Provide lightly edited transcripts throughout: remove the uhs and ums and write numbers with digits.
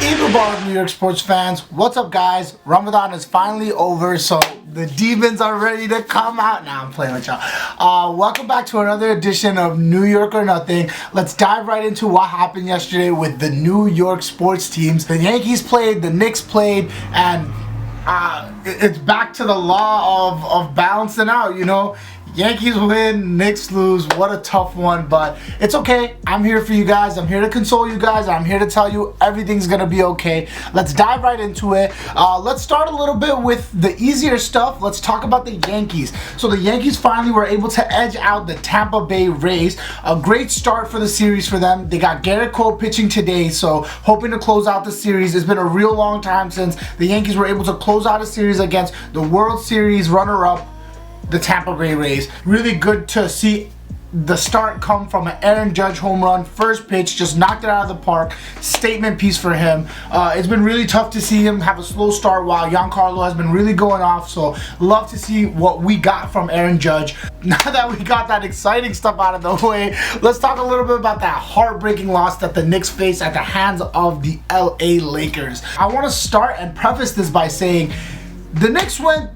Eagle New York sports fans, what's up guys? Ramadan is finally over, so the demons are ready to come out. Now I'm playing with y'all. Welcome back to another edition of New York or Nothing. Let's dive right into what happened yesterday with the New York sports teams. The Yankees played, the Knicks played, and it's back to the law of balancing out, you know. Yankees win, Knicks lose. What a tough one, but it's okay. I'm here for you guys. I'm here to console you guys. I'm here to tell you everything's gonna be okay. Let's dive right into it. Let's start a little bit with the easier stuff. Let's talk about the Yankees. So the Yankees finally were able to edge out the Tampa Bay Rays. A great start for the series for them. They got Garrett Cole pitching today, so hoping to close out the series. It's been a real long time since the Yankees were able to close out a series against the World Series runner-up, the Tampa Bay Rays. Really good to see the start come from an Aaron Judge home run. First pitch, just knocked it out of the park. Statement piece for him. It's been really tough to see him have a slow start while Giancarlo has been really going off. So love to see what we got from Aaron Judge. Now that we got that exciting stuff out of the way, let's talk a little bit about that heartbreaking loss that the Knicks faced at the hands of the LA Lakers. I want to start and preface this by saying the Knicks went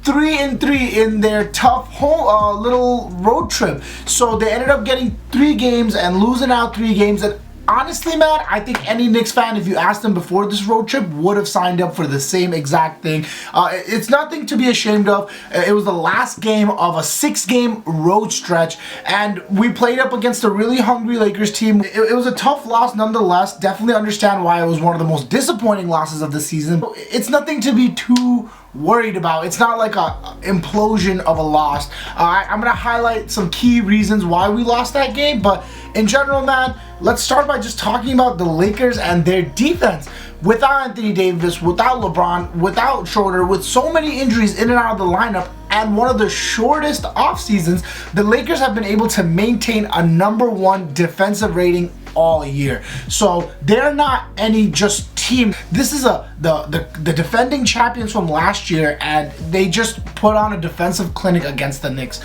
3-3 in their tough whole little road trip. So they ended up getting 3 games and losing out 3 games. And honestly, man, I think any Knicks fan, if you asked them before this road trip, would have signed up for the same exact thing. It's nothing to be ashamed of. It was the last game of a 6-game road stretch, and we played up against a really hungry Lakers team. It was a tough loss nonetheless. Definitely understand why it was one of the most disappointing losses of the season. It's nothing to be too worried about. It's not like a implosion of a loss. I'm gonna highlight some key reasons why we lost that game, but in general, man, let's start by just talking about the Lakers and their defense. Without Anthony Davis, without LeBron, without Schroeder, with so many injuries in and out of the lineup, and one of the shortest off seasons, the Lakers have been able to maintain a #1 defensive rating all year. So they're not any just team. This is the defending champions from last year, and they just put on a defensive clinic against the Knicks.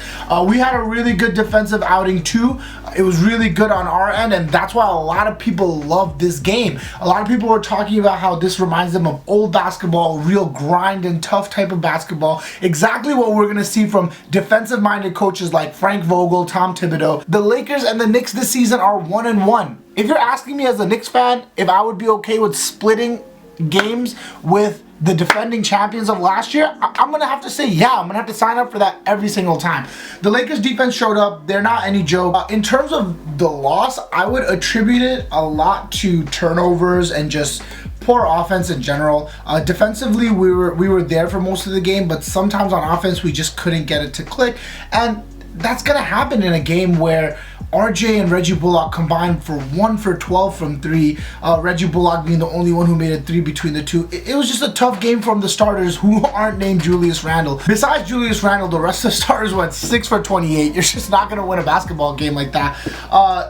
We had a really good defensive outing too. It was really good on our end, and that's why a lot of people love this game. A lot of people were talking about how this reminds them of old basketball, real grind and tough type of basketball. Exactly what we're gonna see from defensive-minded coaches like Frank Vogel, Tom Thibodeau. The Lakers and the Knicks this season are 1-1. If you're asking me as a Knicks fan if I would be okay with splitting games with the defending champions of last year, I'm gonna have to say yeah. I'm gonna have to sign up for that every single time. The Lakers defense showed up. They're not any joke. In terms of the loss, I would attribute it a lot to turnovers and just poor offense in general. Defensively, we were there for most of the game, but sometimes on offense we just couldn't get it to click, and that's gonna happen in a game where RJ and Reggie Bullock combined for 1 for 12 from 3. Reggie Bullock being the only one who made a 3 between the two. It was just a tough game from the starters who aren't named Julius Randle. Besides Julius Randle, the rest of the starters went 6 for 28. You're just not gonna win a basketball game like that.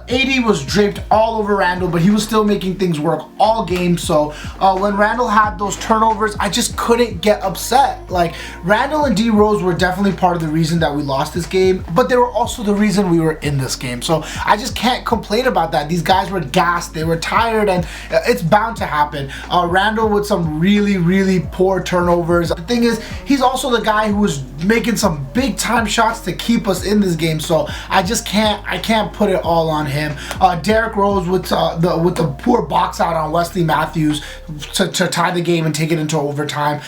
AD was draped all over Randle, but he was still making things work all game. So when Randle had those turnovers, I just couldn't get upset. Like, Randle and D Rose were definitely part of the reason that we lost this game, but they were also the reason we were in this game. So I just can't complain about that. These guys were gassed, they were tired, and it's bound to happen. Randle with some really, really poor turnovers. The thing is, he's also the guy who was making some big time shots to keep us in this game. So I can't put it all on him. Derrick Rose with the poor box out on Wesley Matthews to tie the game and take it into overtime.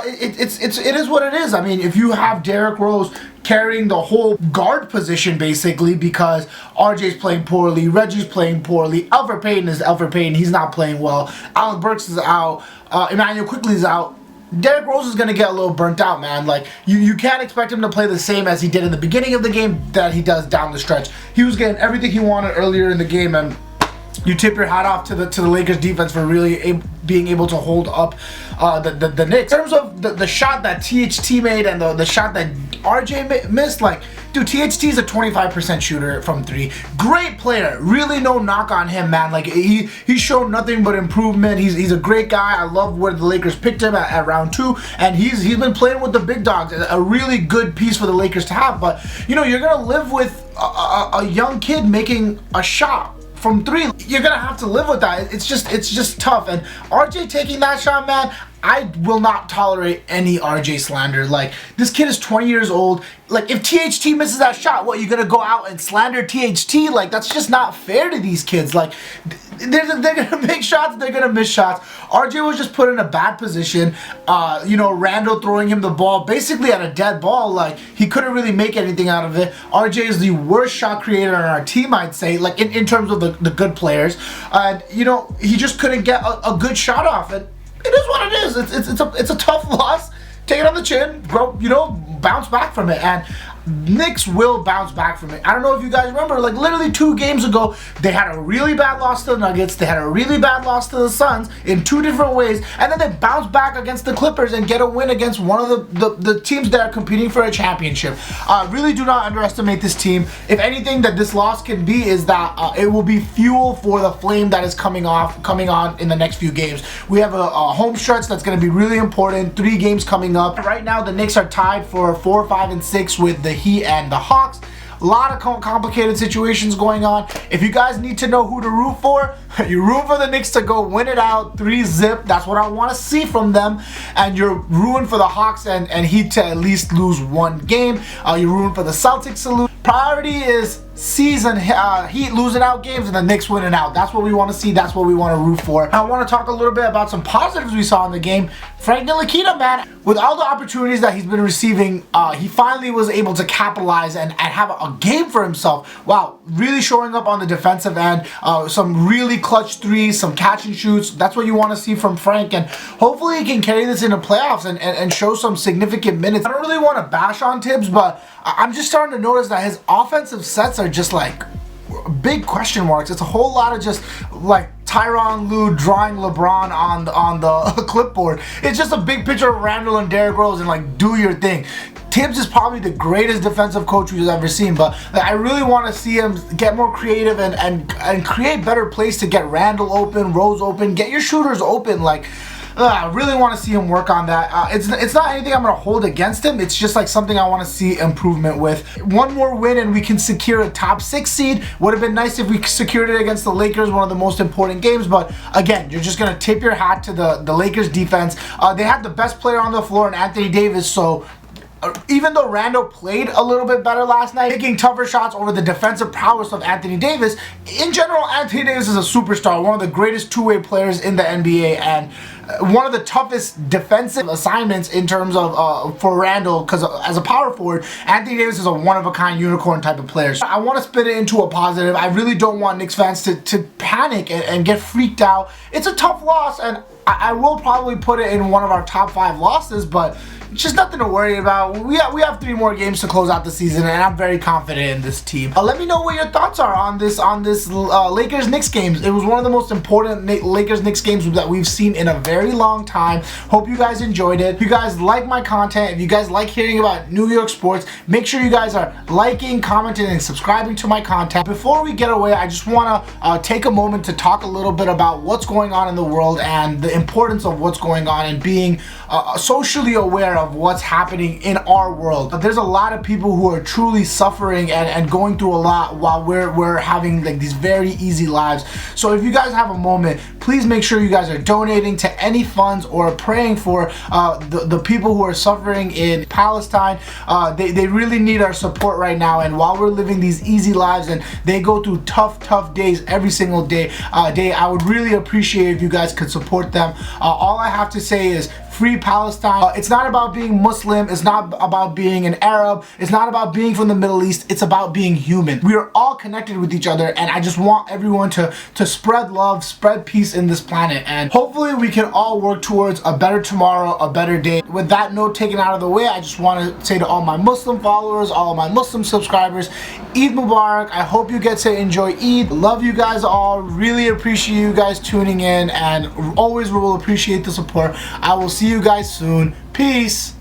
It is what it is. I mean, if you have Derrick Rose carrying the whole guard position basically because RJ's playing poorly, Reggie's playing poorly, Elfrid Payton is Elfrid Payton, he's not playing well, Alec Burks is out, Emmanuel Quickley's out. Derrick Rose is going to get a little burnt out, man. Like, you can't expect him to play the same as he did in the beginning of the game that he does down the stretch. He was getting everything he wanted earlier in the game, and you tip your hat off to the Lakers defense for really being able to hold up the Knicks. In terms of the shot that THT made and the shot that RJ missed, like, dude, THT is a 25% shooter from 3. Great player, really no knock on him, man. Like, he showed nothing but improvement. He's a great guy. I love where the Lakers picked him at round 2, and he's been playing with the big dogs. A really good piece for the Lakers to have. But you know, you're gonna live with a young kid making a shot from 3, you're gonna have to live with that. It's just tough. And RJ taking that shot, man, I will not tolerate any RJ slander. Like, this kid is 20 years old. Like, if THT misses that shot, what, you gonna go out and slander THT? Like, that's just not fair to these kids. Like, they're gonna make shots, they're gonna miss shots. RJ was just put in a bad position. You know, Randle throwing him the ball basically at a dead ball. Like, he couldn't really make anything out of it. RJ is the worst shot creator on our team, I'd say, like in terms of the good players. And you know, he just couldn't get a good shot off it. It is what it is. It's a tough loss. Take it on the chin, grow, you know, bounce back from it. And Knicks will bounce back from it. I don't know if you guys remember, like literally 2 games ago, they had a really bad loss to the Nuggets, they had a really bad loss to the Suns in 2 different ways, and then they bounce back against the Clippers and get a win against one of the teams that are competing for a championship. Really do not underestimate this team. If anything that this loss can be is that it will be fuel for the flame that is coming on in the next few games. We have a home stretch that's going to be really important, 3 games coming up. Right now the Knicks are tied for 4, 5, and 6 with the Heat and the Hawks. A lot of complicated situations going on. If you guys need to know who to root for, you root for the Knicks to go win it out 3-0. That's what I want to see from them. And you're rooting for the Hawks and Heat to at least lose 1 game. You're rooting for the Celtics to lose. Priority is season Heat losing out games and the Knicks winning out. That's what we want to see. That's what we want to root for. I want to talk a little bit about some positives we saw in the game. Frank Ntilikina, man, with all the opportunities that he's been receiving, he finally was able to capitalize and have a game for himself. Wow, really showing up on the defensive end. Some really clutch threes, some catch and shoots. That's what you want to see from Frank, and hopefully he can carry this into playoffs and show some significant minutes. I don't really want to bash on Tibbs, but I'm just starting to notice that his offensive sets are just like big question marks. It's a whole lot of just like Tyronn Lue drawing LeBron on the clipboard. It's just a big picture of Randle and Derrick Rose and like, do your thing. Tibbs is probably the greatest defensive coach we've ever seen, but I really want to see him get more creative and create better plays to get Randle open, Rose open, get your shooters open. Like, I really want to see him work on that. It's not anything I'm going to hold against him. It's just like something I want to see improvement with. 1 more win and we can secure a top 6 seed. Would have been nice if we secured it against the Lakers, one of the most important games. But again, you're just going to tip your hat to the Lakers defense. They had the best player on the floor in Anthony Davis, so even though Randle played a little bit better last night, taking tougher shots over the defensive prowess of Anthony Davis, in general, Anthony Davis is a superstar, one of the greatest two-way players in the NBA, and one of the toughest defensive assignments in terms of for Randle, because as a power forward, Anthony Davis is a one-of-a-kind unicorn type of player. So I want to spin it into a positive. I really don't want Knicks fans to panic and get freaked out. It's a tough loss, and I will probably put it in one of our top 5 losses, but just nothing to worry about. We have 3 more games to close out the season, and I'm very confident in this team. Let me know what your thoughts are on this Lakers-Knicks games. It was one of the most important Lakers-Knicks games that we've seen in a very long time. Hope you guys enjoyed it. If you guys like my content, if you guys like hearing about New York sports, make sure you guys are liking, commenting, and subscribing to my content. Before we get away, I just want to take a moment to talk a little bit about what's going on in the world and the importance of what's going on and being socially aware of what's happening in our world. There's a lot of people who are truly suffering and going through a lot while we're having like these very easy lives. So if you guys have a moment, please make sure you guys are donating to any funds or praying for the people who are suffering in Palestine. They really need our support right now, and while we're living these easy lives and they go through tough days every single day, I would really appreciate if you guys could support them. All I have to say is free Palestine. It's not about being Muslim, it's not about being an Arab, it's not about being from the Middle East, it's about being human. We are all connected with each other, and I just want everyone to spread love, spread peace in this planet, and hopefully we can all work towards a better tomorrow, a better day. With that note taken out of the way, I just want to say to all my Muslim followers, all of my Muslim subscribers, Eid Mubarak. I hope you get to enjoy Eid. Love you guys all, really appreciate you guys tuning in, and always will appreciate the support. I will see you guys soon. Peace.